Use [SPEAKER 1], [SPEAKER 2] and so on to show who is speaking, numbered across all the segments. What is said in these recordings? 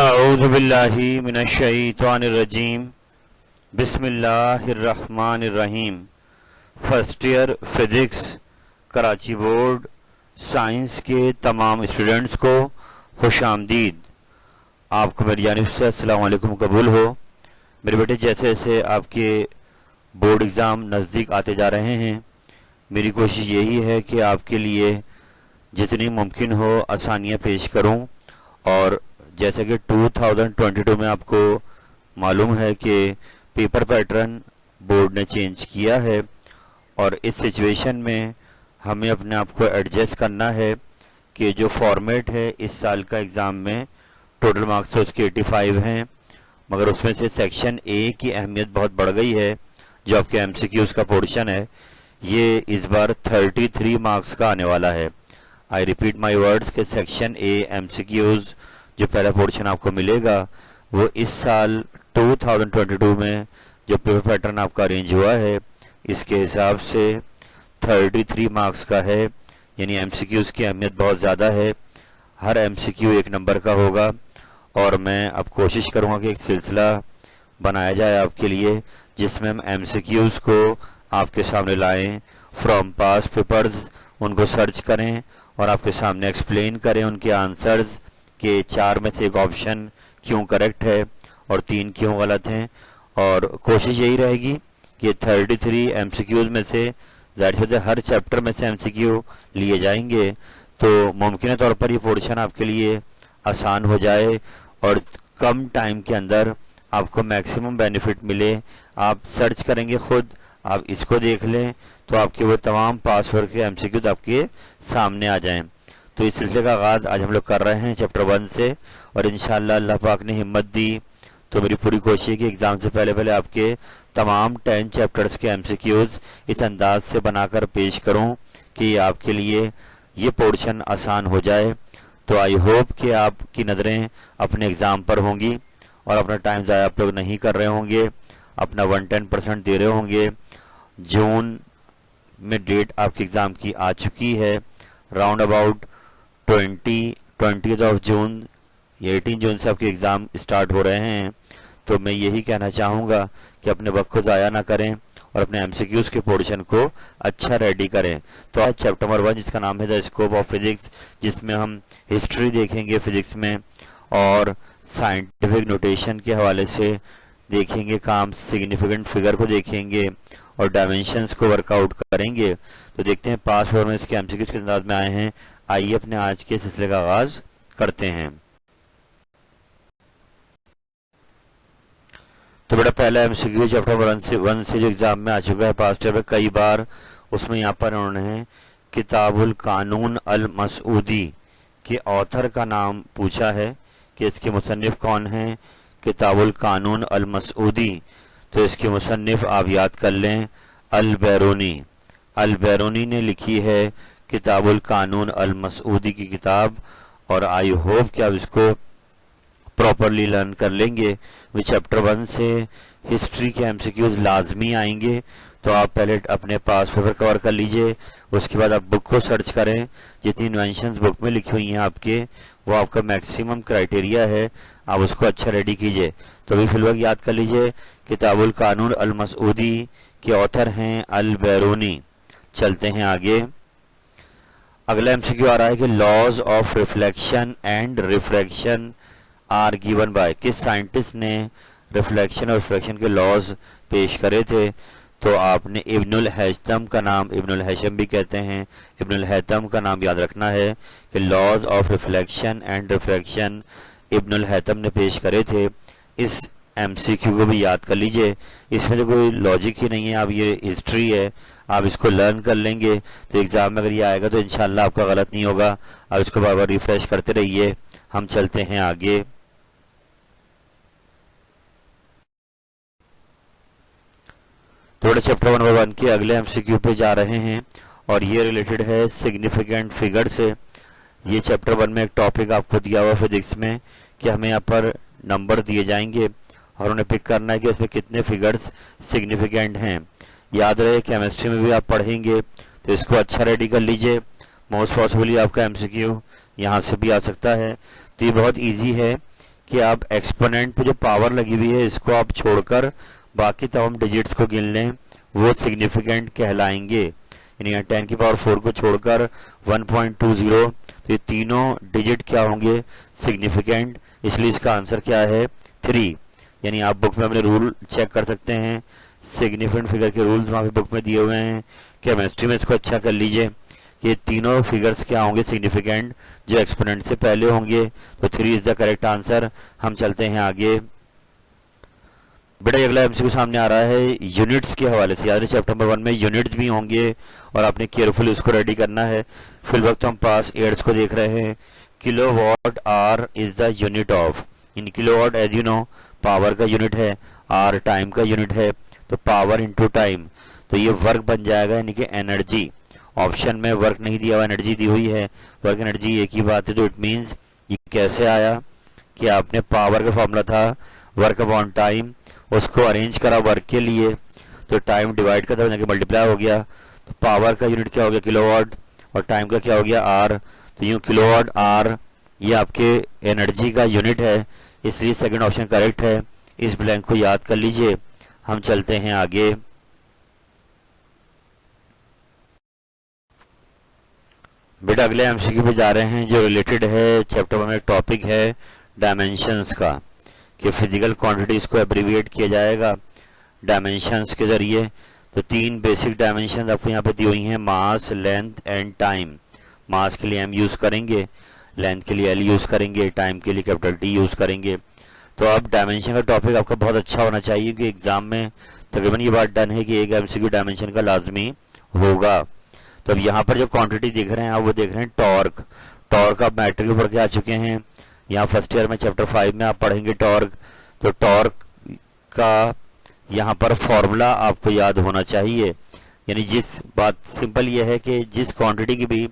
[SPEAKER 1] अऊज़ु बिल्लाहि मिनश्शैतानिर्रजीम बिस्मिल्लाहिर्रहमानिर्रहीम। First year physics Karachi board science के तमाम स्टूडेंट्स को खुशामदीद। आपको मेरी जानिब से अस्सलाम वालेकुम कबूल हो। मेरे बेटे, जैसे जैसे आपके बोर्ड एग्ज़ाम नज़दीक आते जा रहे हैं, मेरी कोशिश यही है कि आपके लिए जितनी मुमकिन हो आसानियाँ पेश करूं। और जैसे कि 2022 में आपको मालूम है कि पेपर पैटर्न बोर्ड ने चेंज किया है और इस सिचुएशन में हमें अपने आप को एडजस्ट करना है कि जो फॉर्मेट है इस साल का एग्ज़ाम में टोटल मार्क्स तो उसके 85 हैं, मगर उसमें से सेक्शन ए की अहमियत बहुत बढ़ गई है। जो आपके एमसीक्यूज़ का पोर्शन है ये इस बार 33 मार्क्स का आने वाला है। आई रिपीट माई वर्ड्स के सेक्शन ए एमसीक्यूज़ जो पहला पोर्शन आपको मिलेगा वो इस साल 2022 में जो पेपर पैटर्न आपका अरेंज हुआ है इसके हिसाब से 33 मार्क्स का है, यानी एमसीक्यूज़ की अहमियत बहुत ज़्यादा है। हर एमसीक्यू एक नंबर का होगा और मैं अब कोशिश करूँगा कि एक सिलसिला बनाया जाए आपके लिए जिसमें हम एमसीक्यूज़ को आपके सामने लाएं, फ्रॉम पास पेपर्स उनको सर्च करें और आपके सामने एक्सप्लेन करें उनके आंसर्स कि 4 में से एक ऑप्शन क्यों करेक्ट है और 3 क्यों गलत हैं। और कोशिश यही रहेगी कि 33 एमसीक्यूज़ में से ज़ाहिर सी बात है हर चैप्टर में से एमसीक्यू लिए जाएंगे, तो मुमकिन तौर पर ये पोर्शन आपके लिए आसान हो जाए और कम टाइम के अंदर आपको मैक्सिमम बेनिफिट मिले। आप सर्च करेंगे खुद, आप इसको देख लें तो आपके वो तमाम पास वर्क के एमसीक्यूज़ आपके सामने आ जाएं। तो इस सिलसिले का आगाज़ आज हम लोग कर रहे हैं चैप्टर 1 से और इंशाअल्लाह अल्लाह पाक ने हिम्मत दी तो मेरी पूरी कोशिश है कि एग्ज़ाम से पहले पहले आपके तमाम 10 चैप्टर्स के एमसीक्यूज़ इस अंदाज से बनाकर पेश करूं कि आपके लिए ये पोर्शन आसान हो जाए। तो आई होप कि आपकी नज़रें अपने एग्ज़ाम पर होंगी और अपना टाइम ज़ाया आप लोग नहीं कर रहे होंगे, अपना 110% दे रहे होंगे। जून में डेट आपके एग्ज़ाम की आ चुकी है, राउंड अबाउट 20th जून या 18 जून से आपके एग्ज़ाम स्टार्ट हो रहे हैं। तो मैं यही कहना चाहूँगा कि अपने वक्त को ज़ाया ना करें और अपने एमसीक्यूज़ के पोर्शन को अच्छा रेडी करें। तो आज चैप्टर नंबर 1 जिसका नाम है द स्कोप ऑफ फिज़िक्स, जिसमें हम हिस्ट्री देखेंगे फिज़िक्स में और साइंटिफिक नोटेशन के हवाले से देखेंगे काम, सिग्निफिकेंट फिगर को देखेंगे और डायमेंशंस को वर्कआउट करेंगे। तो देखते हैं पास पेपर में इसके एमसीक्यूज़ किस अंदाज में आए हैं। आइए अपने आज के सिलसिले का आगाज करते हैं। तो बेटा, पहला एमसीक्यू चैप्टर 1 से जो एग्जाम में आ चुका है पास्ट ईयर में कई बार, उसमें यहाँ पर उन्होंने किताबुल कानून अल मसूदी के ऑथर का नाम पूछा है कि इसके मुसन्निफ कौन हैं। किताबुल कानून अल मसूदी, तो इसके मुसन्निफ आप याद कर लें अल बैरूनी। अल बैरूनी ने लिखी है किताबुल कानून अल मसूदी की किताब और आई होप कि आप इसको प्रॉपरली लर्न कर लेंगे। वे चैप्टर 1 से हिस्ट्री के एमसीक्यूज़ लाजमी आएंगे, तो आप पहले अपने पास पेपर कवर कर लीजिए, उसके बाद आप बुक को सर्च करें। जितनी इन्वेंशंस बुक में लिखी हुई हैं आपके, वो आपका मैक्सिमम क्राइटेरिया है, आप उसको अच्छा रेडी कीजिए। तो अभी फिलहाल याद कर लीजिए किताबुल कानून अल मसूदी के ऑथर हैं अल बैरूनी। चलते हैं आगे। अगला एमसीक्यू आ रहा है कि laws of reflection and refraction are given by, किस साइंटिस्ट ने रिफ्लेक्शन और रिफ्रैक्शन के लॉज पेश करे थे। तो आपने इब्नुल हैतम का नाम, इब्नुल हैशम भी कहते हैं, इब्नुल हैतम का नाम याद रखना है कि laws of reflection and refraction Ibn al Haytham ने पेश करे थे। इस एमसीक्यू को भी याद कर लीजिए, इसमें तो कोई लॉजिक ही नहीं है, अब ये हिस्ट्री है, आप इसको लर्न कर लेंगे तो एग्जाम में अगर ये आएगा तो इंशाल्लाह आपका गलत नहीं होगा। आप इसको बार बार रिफ्रेश करते रहिए। हम चलते हैं आगे। तो बड़े चैप्टर नंबर 1 के अगले एमसीक्यू पे जा रहे हैं और ये रिलेटेड है सिग्निफिकेंट फिगर से। ये चैप्टर 1 में एक टॉपिक आपको दिया हुआ फिजिक्स में कि हमें यहाँ पर नंबर दिए जाएंगे और उन्हें पिक करना है कि उसमें कितने फिगर्स सिग्निफिकेंट हैं। याद रहे केमिस्ट्री में भी आप पढ़ेंगे तो इसको अच्छा रेडी कर लीजिए। मोस्ट पॉसिबली आपका एमसीक्यू यहाँ से भी आ सकता है। तो ये बहुत इजी है कि आप एक्सपोनेंट पे जो पावर लगी हुई है इसको आप छोड़कर बाकी तमाम डिजिट्स को गिन लें, वो सिग्निफिकेंट कहलाएंगे। यानी यहाँ 10 की पावर 4 को छोड़कर 1.20, तो ये तीनों डिजिट क्या होंगे, सिग्निफिकेंट। इसलिए इसका आंसर क्या है, 3। यानी आप बुक में अपने रूल चेक कर सकते हैं, सिग्निफिकेंट फिगर के रूल्स वहाँ पे बुक में दिए हुए हैं। केमिस्ट्री में इसको अच्छा कर लीजिए, ये तीनों फिगर्स क्या होंगे, सिग्निफिकेंट, जो एक्सपोनेंट से पहले होंगे। तो 3 इज द करेक्ट आंसर। हम चलते हैं आगे। बेटा अगला एमसीक्यू सामने आ रहा है यूनिट्स के हवाले से। याद है चैप्टर नंबर 1 में यूनिट्स भी होंगे और आपने केयरफुली उसको रेडी करना है। फिल वक्त हम पास एड्स को देख रहे हैं। Kilowatt hour is the unit of, in kilowatt as you know power का यूनिट है, आर टाइम का यूनिट है, तो पावर इनटू टाइम, तो ये वर्क बन जाएगा, यानी कि एनर्जी। ऑप्शन में वर्क नहीं दिया हुआ, एनर्जी दी हुई है, वर्क एनर्जी एक ही बात है। तो इट मीन्स ये कैसे आया कि आपने पावर का फॉर्मूला था वर्क अपॉन टाइम, उसको अरेंज करा वर्क के लिए, तो टाइम डिवाइड करता हुआ मल्टीप्लाई हो गया, तो पावर का यूनिट क्या हो गया, किलोवाट, और टाइम का क्या हो गया, आर। तो यूँ किलोवाट आर ये आपके एनर्जी का यूनिट है, इसलिए सेकंड ऑप्शन करेक्ट है। इस ब्लैंक को याद कर लीजिए। हम चलते हैं आगे। बेटा अगले एमसीक्यू पे जा रहे हैं जो रिलेटेड है चैप्टर 1 में टॉपिक है डायमेंशंस का, कि फिजिकल क्वांटिटीज को एब्रीविएट किया जाएगा डायमेंशंस के जरिए। तो 3 बेसिक डायमेंशंस आपको यहाँ पे दी हुई हैं, मास, लेंथ एंड टाइम। मास के लिए m यूज करेंगे, लेंथ के लिए l यूज करेंगे, टाइम के लिए कैपिटल T यूज करेंगे। तो अब डायमेंशन का टॉपिक आपका बहुत अच्छा होना चाहिए कि एग्जाम में तकरीबन ये बात डन है कि एक एमसीक्यू डायमेंशन का लाजमी होगा। तो अब यहाँ पर जो क्वांटिटी देख रहे हैं आप, वो देख रहे हैं टॉर्क। टॉर्क आप मैट्रिक में पढ़ के आ चुके हैं, यहाँ फर्स्ट ईयर में चैप्टर 5 में आप पढ़ेंगे टॉर्क। तो टॉर्क का यहाँ पर फॉर्मूला आपको याद होना चाहिए, यानी जिस बात सिंपल ये है कि जिस क्वांटिटी की भी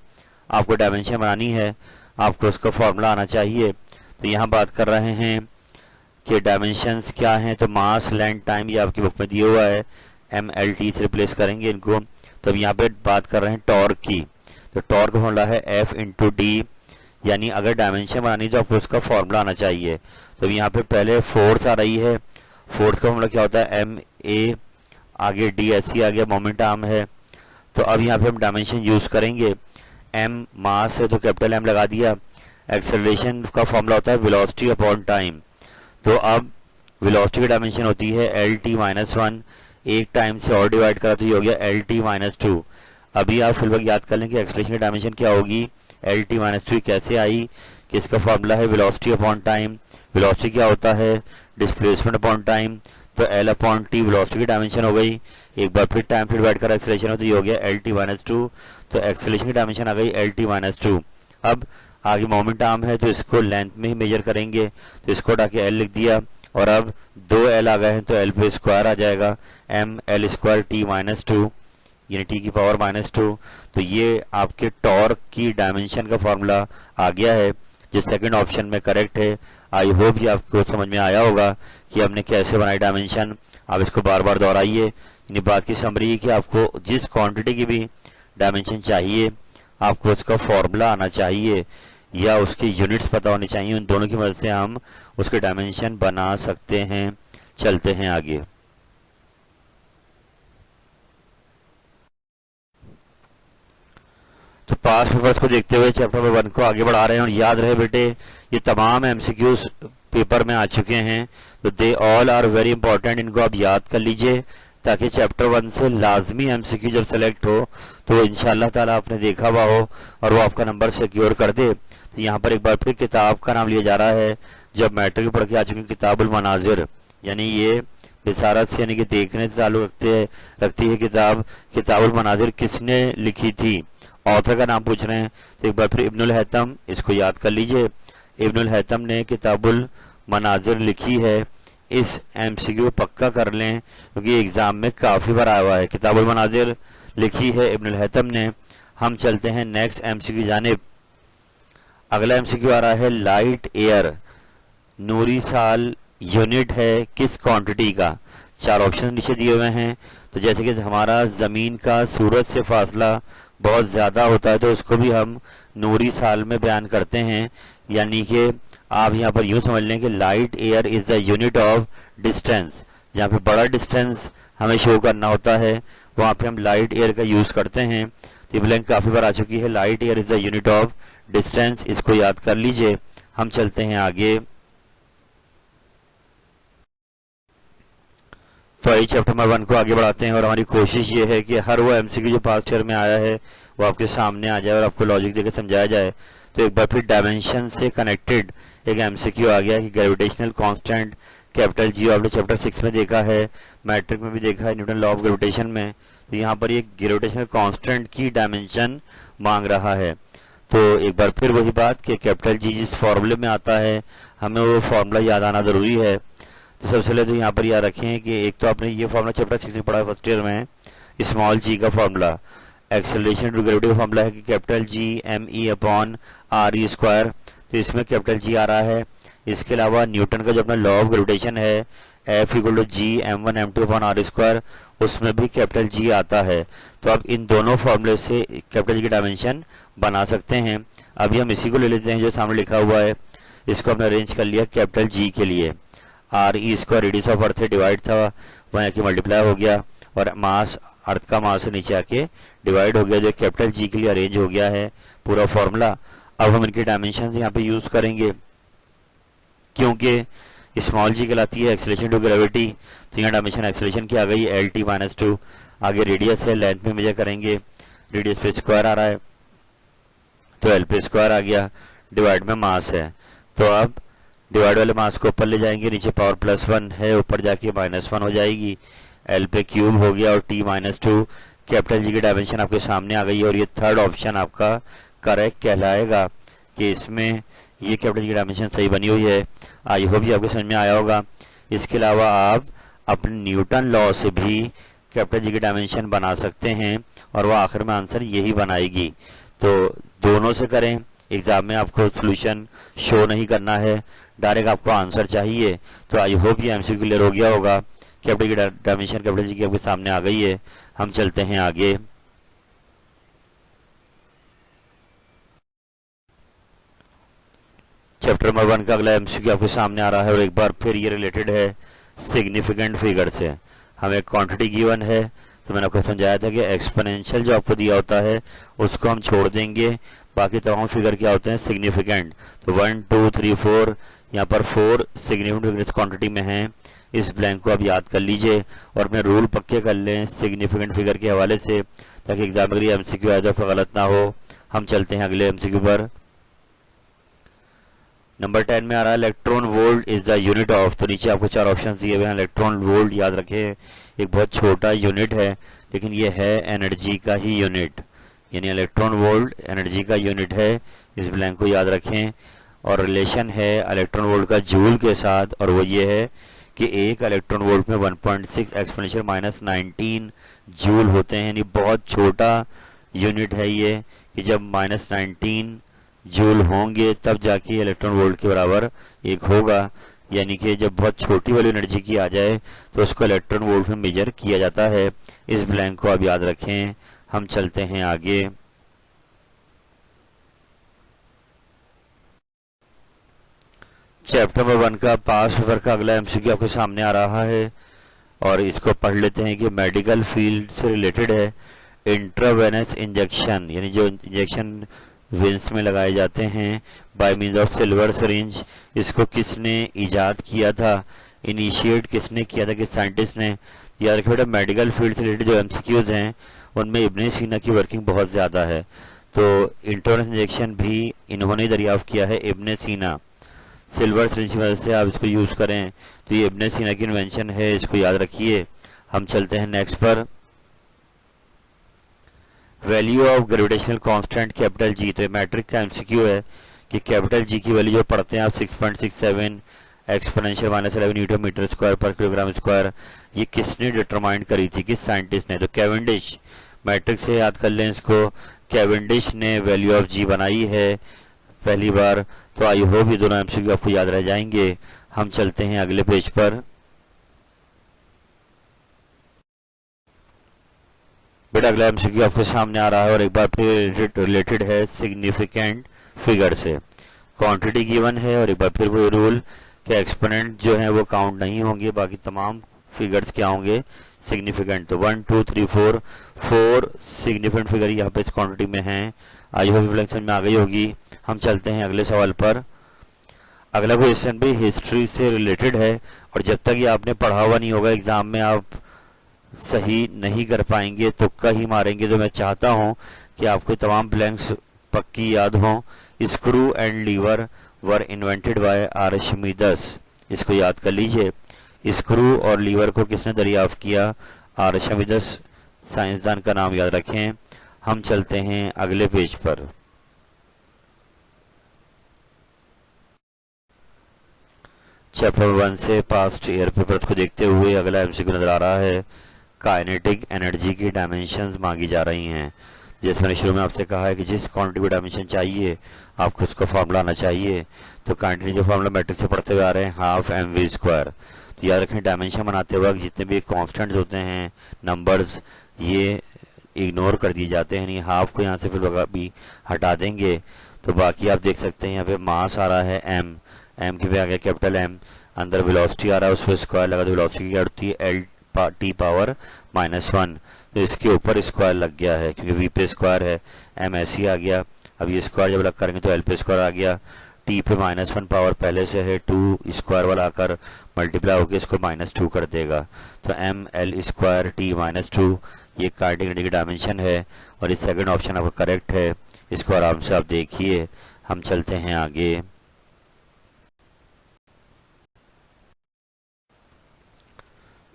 [SPEAKER 1] आपको डायमेंशन बनानी है आपको उसका फॉर्मूला आना चाहिए। तो यहाँ बात कर रहे हैं कि डायमेंशंस क्या हैं, तो मास, लेंथ, टाइम, ये आपकी बुक में दिया हुआ है, MLT से रिप्लेस करेंगे इनको। तो अब यहाँ पे बात कर रहे हैं टॉर्क की, तो टॉर्क फॉर्मूला है F इंटू डी, यानी अगर डायमेंशन बनानी तो आपको उसका फॉर्मूला आना चाहिए। तो यहाँ पे पहले फोर्स आ रही है, फोर्स का फॉर्मूला क्या होता है, MA, आगे D ऐसी आ गया, मोमेंट आर्म है। तो अब यहाँ पे हम डायमेंशन यूज करेंगे, M मास है तो कैपिटल M लगा दिया। एक्सेलरेशन का फॉर्मूला होता है वेलोसिटी अपॉन टाइम, तो अब वेलोसिटी की डायमेंशन होती है LT-1, एक टाइम से और डिवाइड करा तो ये हो गया LT-2। अभी आप फिलहाल याद कर लें कि एक्सेलरेशन की डायमेंशन क्या होगी, LT-2 कैसे आई, कि इसका फॉर्मूला है वेलोसिटी अपॉन टाइम। वेलोसिटी क्या होता है, डिस्प्लेसमेंट अपॉन टाइम, तो L अपॉन T वेलोसिटी की डायमेंशन हो गई, एक बार फिर टाइम से डिवाइड करा एक्सेलरेशन हो तो ये हो गया LT-2, तो एक्सेलरेशन की डायमेंशन आ गई LT-2। अब आगे मोमेंट आर्म है तो इसको लेंथ में ही मेजर करेंगे, तो इसको हटा के L लिख दिया, और अब 2 L आ गए हैं तो L पे स्क्वायर आ जाएगा, ML² T-2, यानी T की पावर -2। तो ये आपके टॉर्क की डायमेंशन का फॉर्मूला आ गया है, जो सेकंड ऑप्शन में करेक्ट है। आई होप ये आपको समझ में आया होगा कि हमने कैसे बनाई डायमेंशन। आप इसको बार बार दोहराइए। यानी बात की समरी है कि आपको जिस क्वांटिटी की भी डायमेंशन चाहिए आपको उसका फॉर्मूला आना चाहिए या उसके यूनिट्स पता होने चाहिए, उन दोनों की मदद से हम उसके डायमेंशन बना सकते हैं। चलते हैं आगे। तो पास्ट पेपर्स को देखते हुए चैप्टर नंबर 1 को आगे बढ़ा रहे हैं, और याद रहे बेटे ये तमाम एमसीक्यूज पेपर में आ चुके हैं, तो they all are very important, इनको आप याद कर लीजिए ताकि चैप्टर 1 से लाजमी एमसीक्यू जब सेलेक्ट हो तो इंशाअल्लाह ताला आपने देखा हुआ हो और वो आपका नंबर सिक्योर कर दे। तो यहाँ पर एक बार फिर किताब का नाम लिया जा रहा है, जब मैट्रिक पढ़ के आ चुके किताबुल मनाजिर, यानी ये बिसारत से यानी कि देखने से ताल्लुक रखती है किताब। किताबुल मनाजिर किसने लिखी थी, ऑथर का नाम पूछ रहे हैं, तो एक बार फिर इब्नुल हैतम, इसको याद कर लीजिए। इब्नुल हैतम ने किताबुल मनाजिर लिखी है। इस एमसीक्यू पक्का कर लें क्योंकि एग्जाम में काफी बार आया हुआ है। किताबुल मनाजिर लिखी है इब्नुल हैतम ने। हम चलते हैं नेक्स्ट एमसीक्यू जानिब। अगला एमसीक्यू आ रहा है लाइट एयर, नूरी साल यूनिट है किस क्वांटिटी का। 4 ऑप्शन नीचे दिए हुए हैं। तो जैसे कि हमारा जमीन का सूरज से फासला बहुत ज्यादा होता है तो उसको भी हम नूरी साल में बयान करते हैं, यानी कि आप यहाँ पर यूँ समझ लें कि light air is the unit of distance. जहाँ पे बड़ा डिस्टेंस हमें शो करना होता है वहाँ पे हम लाइट एयर का यूज़ करते हैं। तो ये ब्लैंक काफ़ी बार आ चुकी है, light air is the unit of distance, इसको याद कर लीजिए। हम चलते हैं आगे। तो आइए चैप्टर नंबर 1 को आगे बढ़ाते हैं और हमारी कोशिश ये है कि हर वो एमसीक्यू जो पास्ट ईयर में आया है वो आपके सामने आ जाए और आपको लॉजिक देकर समझाया जाए। तो एक बार फिर डायमेंशन से कनेक्टेड एक एमसीक्यू आ गया कि ग्रेविटेशनल कांस्टेंट कैपिटल जी आपने चैप्टर 6 में देखा है, मैट्रिक में भी देखा है, न्यूटन लॉ ऑफ ग्रेविटेशन में। तो यहाँ पर ये ग्रेविटेशनल कांस्टेंट की डायमेंशन मांग रहा है। तो एक बार फिर वही बात कि कैपिटल जी जिस फॉर्मूले में आता है हमें वो फॉर्मूला याद आना ज़रूरी है। तो सबसे पहले तो यहाँ पर याद रखें कि एक तो आपने ये फॉर्मूला चैप्टर 6 में पढ़ा है फर्स्ट ईयर में, स्मॉल जी का फॉर्मूला एक्सेलरेशन टू ग्रेविटी का फॉर्मूला है कि capital G mE upon RE square. तो इसमें कैपिटल जी आ रहा है। इसके अलावा न्यूटन का जो अपना लॉ ऑफ ग्रेविटेशन है F equal to G m1 m2 upon R square, उसमें भी कैपिटल जी आता है। तो आप इन दोनों फॉर्मूले से कैपिटल जी की डायमेंशन बना सकते हैं। अभी हम इसी को ले लेते हैं जो सामने लिखा हुआ है, इसको हमने अरेंज कर लिया कैपिटल जी के लिए। RE square radius of earth divide था, वहाँ आके मल्टीप्लाई हो गया और मास अर्थ का मास से नीचे आके डिवाइड हो गया, जो कैपिटल जी के लिए अरेंज हो गया है पूरा फॉर्मूला। अब हम इनके डायमेंशन यहाँ पे यूज करेंगे क्योंकि स्मॉल जी कहलाती है एक्सेलरेशन टू ग्रेविटी। तो यहाँ डायमेंशन एक्सेलरेशन की आ गई LT-2। आगे रेडियस है, लेंथ में मेजर करेंगे, रेडियस पे स्क्वायर आ रहा है तो L पे स्क्वायर आ गया, डिवाइड में मास है। तो अब डिवाइड वाले मास को ऊपर ले जाएंगे, नीचे पावर +1 है, ऊपर जाके -1 हो जाएगी, L पे क्यूब हो गया और T-2। कैपिटल जी की डायमेंशन आपके सामने आ गई और ये थर्ड ऑप्शन आपका करेक्ट कहलाएगा कि इसमें ये कैपिटल जी की डायमेंशन सही बनी हुई है। आई होप ये आपको समझ में आया होगा। इसके अलावा आप अपने न्यूटन लॉ से भी कैपिटल जी की डायमेंशन बना सकते हैं और वह आखिर में आंसर यही बनाएगी। तो दोनों से करें, एग्जाम में आपको सोल्यूशन शो नहीं करना है, डायरेक्ट आपको आंसर चाहिए। तो आई होप ये एमसीक्यू क्लियर हो गया होगा। कैपिटल की डायमेंशन कैपिटल जी की आपके सामने आ गई है। हम चलते हैं आगे। चैप्टर नंबर 1 का अगला एमसीक्यू आपके सामने आ रहा है और एक बार फिर ये रिलेटेड है सिग्निफिकेंट फिगर से। हमें क्वांटिटी गिवन है, तो मैंने आपको समझाया था कि एक्सपोनेंशियल जो आपको दिया होता है उसको हम छोड़ देंगे, बाकी तमाम फिगर क्या होते हैं सिग्निफिकेंट। तो 1 2 3 4 यहाँ पर 4 सिग्निफिकेंट फिगर क्वांटिटी में हैं। इस ब्लैंक को आप याद कर लीजिए और अपने रूल पक्के कर लें सिग्निफिकेंट फिगर के हवाले से, ताकि एग्जाम में एमसीक्यू आए तो आपका गलत ना हो। हम चलते हैं अगले एमसीक्यू पर। नंबर 10 में आ रहा है electron volt is the unit of. तो नीचे आपको 4 ऑप्शन दिए हुए हैं। इलेक्ट्रॉन वोल्ट याद रखें एक बहुत छोटा यूनिट है, लेकिन ये है एनर्जी का ही यूनिट, यानी इलेक्ट्रॉन वोल्ट एनर्जी का यूनिट है। इस ब्लैंक को याद रखें। और रिलेशन है इलेक्ट्रॉन वोल्ट का जूल के साथ, और वो ये है कि एक इलेक्ट्रॉन वोल्ट में 1.6 एक्सपोनेंशियल -19 जूल होते हैं, यानी बहुत छोटा यूनिट है ये कि जब -19 जूल होंगे तब जाके इलेक्ट्रॉन वोल्ट के बराबर एक होगा। यानी कि जब बहुत छोटी वाली एनर्जी की आ जाए तो उसको इलेक्ट्रॉन वोल्ट में मेजर किया जाता है। इस ब्लैंक को आप याद रखें। हम चलते हैं आगे। चैप्टर नंबर 1 का पास्ट पेपर का अगला एमसीक्यू आपके सामने आ रहा है और इसको पढ़ लेते हैं कि मेडिकल फील्ड से रिलेटेड है। इंट्रावेनस इंजेक्शन, यानी जो इंजेक्शन वेंस में लगाए जाते हैं by means of silver syringe, इसको किसने इजाद किया था, इनिशिएट किसने किया था, किस साइंटिस्ट ने। याद रखिए बेटा मेडिकल फील्ड से रिलेटेड जो एमसीक्यूज हैं उनमें इब्ने सीना की वर्किंग बहुत ज़्यादा है। तो इंट्रावेनस इंजेक्शन भी इन्होंने दरियाफ्त किया है, इब्ने सीना। सिल्वर सिरिंज की वजह से आप इसको यूज़ करें, तो ये इब्ने सीना की इन्वेंशन है, इसको याद रखिए। हम चलते हैं नेक्स्ट पर। Value of gravitational constant capital G. तो मैट्रिक का एमसीक्यू है कि कैपिटल जी की वैल्यू जो पढ़ते हैं आप 6.67 एक्सपोनेंशियल -11 न्यूटन मीटर स्क्वायर पर किलोग्राम स्क्वायर, ये किसने डिटरमाइन करी थी, किस साइंटिस्ट ने। तो कैवेंडिश, मैट्रिक से याद कर लें इसको। कैवेंडिश ने वैल्यू ऑफ जी बनाई है पहली बार। तो आई होप ये दोनों एमसीक्यू आपको याद रह जाएंगे। हम चलते हैं अगले पेज पर। बेटा अगला एमसीक्यू आपके सामने आ रहा है और एक बार फिर रिलेटेड है सिग्निफिकेंट फिगर से। क्वांटिटी गिवन है और एक बार फिर वो रूल कि एक्सपोनेंट जो है वो काउंट नहीं होंगे, बाकी तमाम फिगर्स क्या होंगे, सिग्निफिकेंट। तो 1 2 3 4 सिग्निफिकेंट फिगर यहाँ पे इस क्वांटिटी में हैं। आई होप रिफ्लेक्शन में आ गई होगी। हम चलते हैं अगले सवाल पर। अगला क्वेश्चन भी हिस्ट्री से रिलेटेड है और जब तक ये आपने पढ़ा हुआ नहीं होगा एग्जाम में आप सही नहीं कर पाएंगे, तुक्का ही मारेंगे। तो मैं चाहता हूं कि आपको तमाम ब्लैंक्स पक्की याद हों। Screw and lever were invented by Archimedes, इसको याद कर लीजिए। स्क्रू और लीवर को किसने दरियाफ्त किया, आर्शिमीदस साइंसदान का नाम याद रखें। हम चलते हैं अगले पेज पर। चैप्टर 1 से पास्ट ईयर पेपर्स को देखते हुए अगला एमसीक्यू नजर आ रहा है। काइनेटिक एनर्जी की डायमेंशंस मांगी जा रही हैं। जैसे मैंने शुरू में आपसे कहा है कि जिस क्वांटिटी की डायमेंशन चाहिए आपको उसका फॉर्मूला आना चाहिए। तो काइनेटिक जो फॉर्मूला मैट्रिक्स से पढ़ते हुए आ रहे हैं, हाफ एम वी स्क्वायर। तो याद रखें डायमेंशन बनाते वक्त जितने भी कॉन्स्टेंट्स होते हैं, नंबर्स, ये इग्नोर कर दिए जाते हैं। नहीं, हाफ को यहाँ से फिर भी हटा देंगे तो बाकी आप देख सकते हैं यहाँ पे मास आ रहा है एम, एम की पे आ गया कैपिटल एम, अंदर वेलोसिटी आ रहा है उस पर स्क्वायर लगा, तो वेलोसिटी क्या होती है एल टी पावर -1। तो इसके ऊपर स्क्वायर लग गया है क्योंकि वी पे स्क्वायर है, एम ऐसे ही आ गया। अब ये स्क्वायर जब लग करेंगे तो एल पे स्क्वायर आ गया, टी पे -1 पावर पहले से है, 2 स्क्वायर वाला आकर मल्टीप्लाई होकर इसको -2 कर देगा। तो एम एल स्क्वायर टी -2 ये काइनेटिक की डायमेंशन है और इस सेकंड ऑप्शन आपका करेक्ट है। इसको आराम से आप देखिए। हम चलते हैं आगे।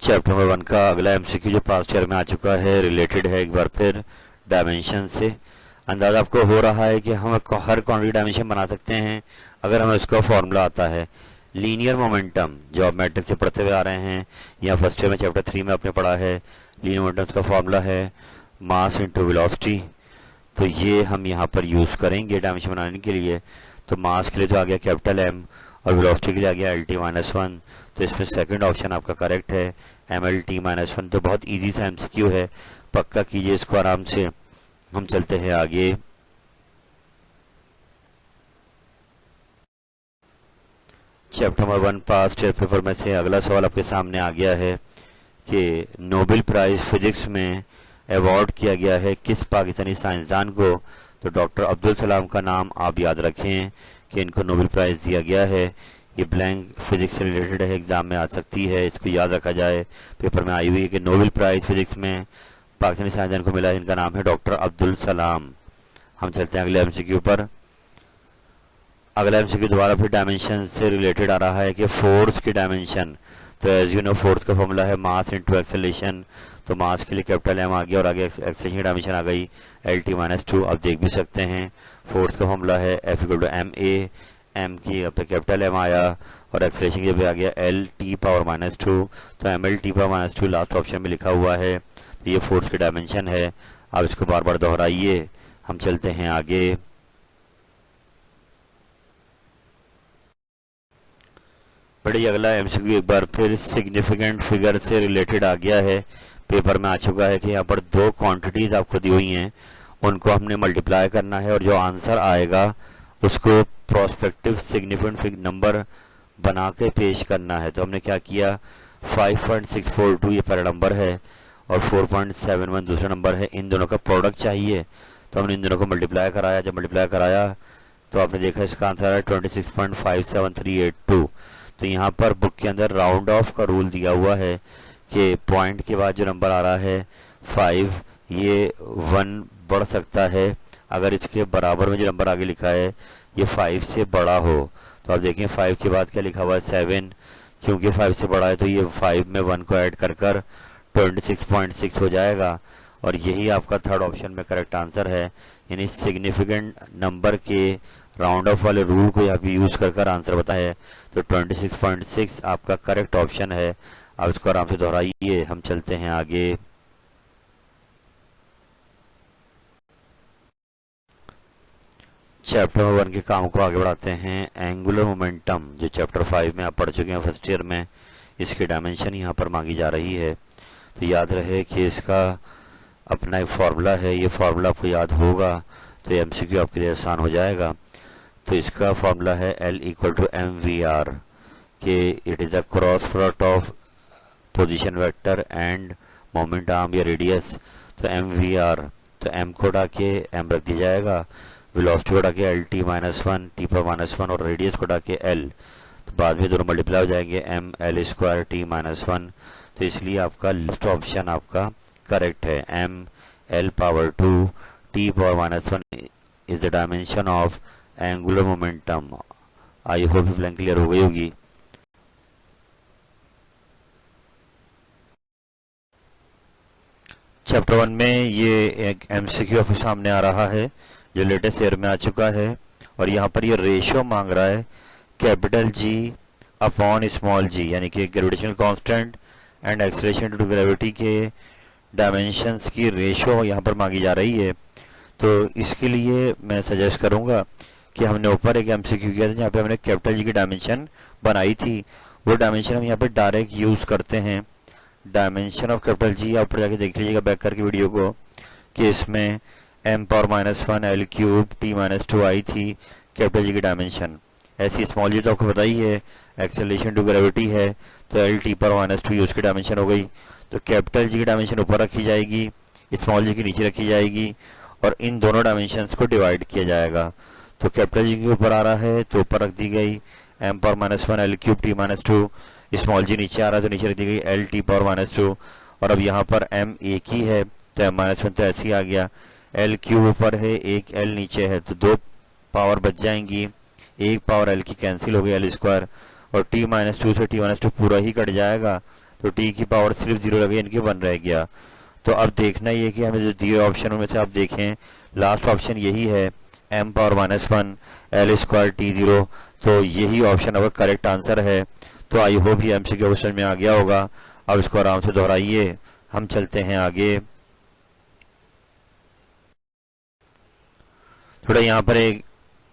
[SPEAKER 1] चैप्टर नंबर 1 का अगला एमसीक्यू जो पास्ट ईयर में आ चुका है, रिलेटेड है एक बार फिर डायमेंशन से। अंदाजा आपको हो रहा है कि हम हर क्वांटिटी डायमेंशन बना सकते हैं अगर हमें उसका फॉर्मूला आता है। लीनियर मोमेंटम जो आप मैट्रिक्स से पढ़ते हुए आ रहे हैं या फर्स्ट ईयर में चैप्टर 3 में आपने पढ़ा है, लीनियर मोमेंटम का फॉर्मूला है मास इंटू वेलोसिटी। तो ये हम यहाँ पर यूज़ करेंगे डायमेंशन बनाने के लिए। तो मास के लिए तो आ गया कैपिटल एम और वेलोसिटी के लिए आ गया एल टी -1। तो इसमें सेकंड ऑप्शन आपका करेक्ट है, एम एल टी -1। तो बहुत इजी सा एमसीक्यू है, पक्का कीजिए इसको आराम से। हम चलते हैं आगे। Chapter number 1 past year paper में से अगला सवाल आपके सामने आ गया है कि नोबेल प्राइज फिजिक्स में अवार्ड किया गया है किस पाकिस्तानी साइंसदान को। तो डॉक्टर अब्दुल सलाम का नाम आप याद रखें कि इनको नोबेल प्राइज दिया गया है। ये ब्लैंक फिजिक्स से रिलेटेड है, एग्जाम में आ सकती है, इसको याद रखा जाए। पेपर में आई हुई है कि नोबेल प्राइज फिजिक्स में पाकिस्तानी साइंसदान को मिला है, इनका नाम है डॉक्टर अब्दुल सलाम। हम चलते हैं अगले एमसीक्यू पर। अगला एमसीक्यू दोबारा फिर डायमेंशन से रिलेटेड आ रहा है कि फोर्स की डायमेंशन। तो एज यू नो फोर्स का फॉर्मूला है मास इंटू एक्सेलरेशन। तो मास के लिए कैपिटल एम आ गया और आगे एक्सेलरेशन की डायमेंशन आ गई एल टी -2। आप देख भी सकते हैं फोर्स का फॉर्मूला है F equal to M A, M की अब तक कैपिटल एम आया और एक्सेलरेशन की जगह आ गया एल टी पावर -2। तो M L T power -2 last option में लिखा हुआ है। तो ये फोर्स की डायमेंशन है, आप इसको बार बार दोहराइए। हम चलते हैं आगे। बड़ी अगला एमसीक्यू एक बार फिर सिग्निफिकेंट फिगर से रिलेटेड आ गया है, पेपर में आ चुका है कि यहाँ पर दो क्वांटिटीज आपको दी हुई हैं, उनको हमने मल्टीप्लाई करना है और जो आंसर आएगा उसको प्रोस्पेक्टिव सिग्निफिकेंट नंबर बना के पेश करना है। तो हमने क्या किया, 5.642 ये पहला नंबर है और 4.71 दूसरा नंबर है, इन दोनों का प्रोडक्ट चाहिए। तो हमने इन दोनों को मल्टीप्लाई कराया, जब मल्टीप्लाई कराया तो आपने देखा इसका आंसर है 26.57382। तो यहाँ पर बुक के अंदर राउंड ऑफ का रूल दिया हुआ है कि पॉइंट के बाद जो नंबर आ रहा है 5, ये 1 बढ़ सकता है अगर इसके बराबर में जो नंबर आगे लिखा है ये 5 से बड़ा हो। तो आप देखें 5 के बाद क्या लिखा हुआ है 7, क्योंकि 5 से बड़ा है तो ये 5 में 1 को ऐड कर 26.6 हो जाएगा और यही आपका थर्ड ऑप्शन में करेक्ट आंसर है। यानी सिग्निफिकेंट नंबर के राउंड ऑफ वाले रूल को यहाँ पे यूज कर आंसर बताया है। तो 26.6 आपका करेक्ट ऑप्शन है, आप इसको आराम से दोहराइए। हम चलते हैं आगे। चैप्टर 1 के काम को आगे बढ़ाते हैं। एंगुलर मोमेंटम जो चैप्टर 5 में आप पढ़ चुके हैं फर्स्ट ईयर में, इसकी डायमेंशन यहाँ पर मांगी जा रही है। तो याद रहे कि इसका अपना एक फार्मूला है, ये फार्मूला आपको याद होगा तो ये एमसीक्यू आपके लिए आसान हो जाएगा। तो इसका फार्मूला है L equal to M V R, कि it is the cross product of position vector and moment arm या रेडियस। तो एम वी आर, तो एम को उड़ा के एम रख दिया जाएगा, वेलोसिटी को उड़ा के L T minus one, T पर माइनस वन, और रेडियस को उड़ा के एल। तो बाद में दोनों मल्टीप्लाई हो जाएंगे, M L square T minus one. तो इसलिए आपका लास्ट ऑप्शन आपका करेक्ट है, M L power two T power minus one is the dimension of angular momentum. I hope ये ब्लैंक क्लियर हो गई होगी। चैप्टर 1 में ये एक एमसीक्यू आपके सामने आ रहा है जो लेटेस्ट ईयर में आ चुका है, और यहाँ पर ये रेशियो मांग रहा है capital G upon small G, यानी कि gravitational constant and acceleration due to gravity के डायमेंशंस की रेशियो यहाँ पर मांगी जा रही है। तो इसके लिए मैं सजेस्ट करूँगा कि हमने ऊपर एक एमसीक्यू किया था जहाँ पे हमने कैपिटल जी की डायमेंशन बनाई थी, वो डायमेंशन हम यहाँ पे डायरेक्ट यूज़ करते हैं। डायमेंशन ऑफ कैपिटल जी आप ऊपर जाके देख लीजिएगा बैक करके वीडियो को, कि इसमें M power minus one L cube T minus two आई थी कैपिटल जी की डायमेंशन। ऐसी स्मॉल जी तो आपको पता ही है, एक्सेलरेशन टू ग्रेविटी है, तो L T power minus to उसकी डायमेंशन हो गई। तो कैपिटल जी की डायमेंशन ऊपर रखी जाएगी, स्मॉल जी की नीचे रखी जाएगी, और इन दोनों डायमेंशंस को डिवाइड किया जाएगा। तो कैपिटल जी के ऊपर आ रहा है तो ऊपर रख दी गई M power minus one L cube T minus two, small G नीचे आ रहा है तो नीचे रख दी गई L T power minus two, और अब यहाँ पर एम एक ही है तो एम माइनस वन तो ऐसे ही आ गया, एल क्यूब ऊपर है एक एल नीचे है, तो दो पावर बच जाएंगी, एक पावर एल की कैंसिल हो गई एल स्क्वायर, और टी माइनस टू से टी माइनस टू पूरा ही कट जाएगा, तो टी की पावर सिर्फ जीरो लगे, इनके वन रह गया। तो अब देखना ये कि हमें जो दिए ऑप्शन में से आप देखें लास्ट ऑप्शन यही है, M power minus one L square T zero, तो यही ऑप्शन अब करेक्ट आंसर है। तो आई होप ये एमसीक्यू क्वेश्चन में आ गया होगा। अब इसको आराम से दोहराइए, हम चलते हैं आगे। थोड़ा यहाँ पर एक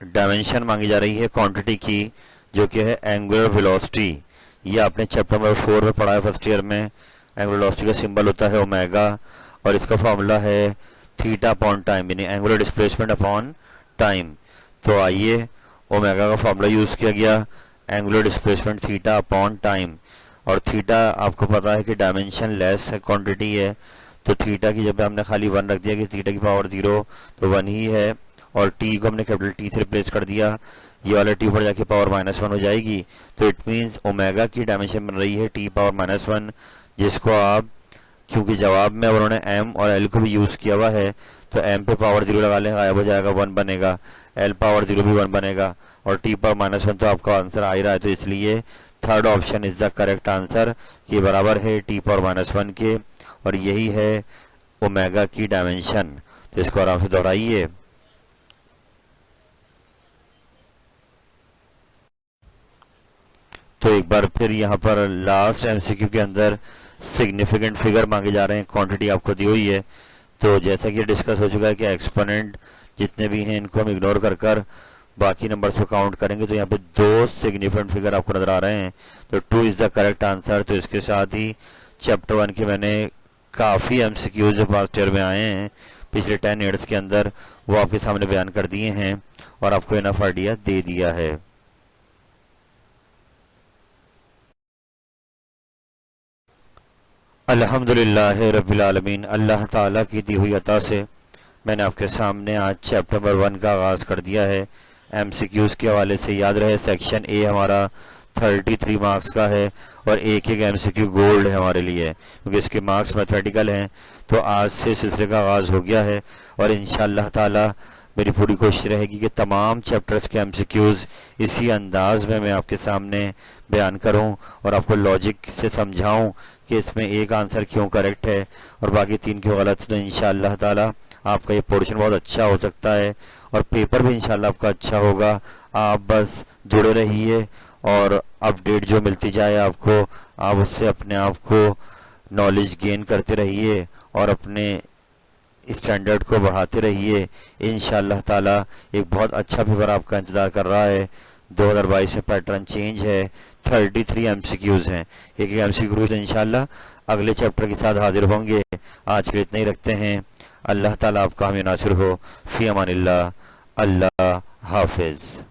[SPEAKER 1] डायमेंशन मांगी जा रही है क्वांटिटी की, जो कि है एंगुलर वेलोसिटी। ये आपने चैप्टर नंबर 4 में पढ़ा है फर्स्ट ईयर में। एंगुलर वेलोसिटी का सिंबल होता है ओमेगा, और इसका फॉर्मूला है थीटा अपॉन टाइम, यानी एंगुलर डिस्प्लेसमेंट अपॉन टाइम। तो आइए ओमेगा का फॉर्मूला यूज किया गया, angular displacement theta upon time, और थीटा आपको पता है कि डायमेंशन लेस है, क्वांटिटी है, तो थीटा की जब हमने खाली वन रख दिया कि थीटा की पावर जीरो, तो वन ही है, और टी को हमने कैपिटल टी से रिप्लेस कर दिया, ये वाला टी ऊपर जाके पावर माइनस वन हो जाएगी। तो इट मीन्स ओमेगा की डायमेंशन बन रही है टी पावर माइनस वन, जिसको आप, क्योंकि जवाब में उन्होंने एम और एल को भी यूज किया हुआ है, तो एम पे पावर जीरो लगा लें, गायब हो जाएगा, वन बनेगा, एल पावर जीरो भी वन बनेगा, और टी पावर माइनस वन तो आपका आंसर आ ही रहा है। तो इसलिए third option is the correct answer, ये बराबर है टी पावर माइनस वन के, और यही है ओमेगा की डायमेंशन। तो इसको आराम से दोहराइए। तो एक बार फिर यहाँ पर लास्ट एमसीक्यू के अंदर सिग्निफिकेंट फिगर मांगे जा रहे हैं, क्वांटिटी आपको दी हुई है। तो जैसा कि डिस्कस हो चुका है कि एक्सपोनेंट जितने भी हैं इनको हम इग्नोर कर बाकी नंबर्स को काउंट करेंगे, तो यहाँ पे दो सिग्निफिकेंट फिगर आपको नजर आ रहे हैं, तो 2 इज द करेक्ट आंसर। तो इसके साथ ही चैप्टर 1 के मैंने काफ़ी एमसीक्यूज जो पास्ट ईयर में आए हैं पिछले 10 ईयर्स के अंदर, वो आपके सामने बयान कर दिए हैं और आपको इनफ आइडिया दे दिया है। अल्हम्दुलिल्लाह रब्बिल आलमीन, अल्लाह ताला की दी हुई अता से मैंने आपके सामने आज चैप्टर नंबर 1 का आगाज़ कर दिया है। एमसीक्यूज़ के हवाले से याद रहे, सेक्शन ए हमारा 33 मार्क्स का है, और एक एक एमसीक्यू गोल्ड है हमारे लिए, क्योंकि इसके मार्क्स मैथमेटिकल हैं। तो आज से सिलसिले का आगाज़ हो गया है, और इंशाअल्लाह ताला मेरी पूरी कोशिश रहेगी कि तमाम चैप्टर्स के एमसीक्यूज़ इसी अंदाज में मैं आपके सामने बयान करूं और आपको लॉजिक से समझाऊं कि इसमें एक आंसर क्यों करेक्ट है और बाकी 3 क्यों गलत। तो इंशाअल्लाह ताला आपका ये पोर्शन बहुत अच्छा हो सकता है, और पेपर भी इंशाल्लाह आपका अच्छा होगा। आप बस जुड़े रहिए, और अपडेट जो मिलती जाए आपको, आप उससे अपने आप को नॉलेज गेन करते रहिए और अपने स्टैंडर्ड को बढ़ाते रहिए। इंशाअल्लाह ताला एक बहुत अच्छा पेपर आपका इंतज़ार कर रहा है। 2022 में पैटर्न चेंज है, 33 एमसीक्यूज़ हैं, एक एक एमसीक्यू इंशाअल्लाह अगले चैप्टर के साथ हाजिर होंगे। आज के लिए इतना ही रखते हैं। अल्लाह ताला आपका हमें नासिर हो। फ़ी अमानिल्लाह। अल्लाह हाफिज़।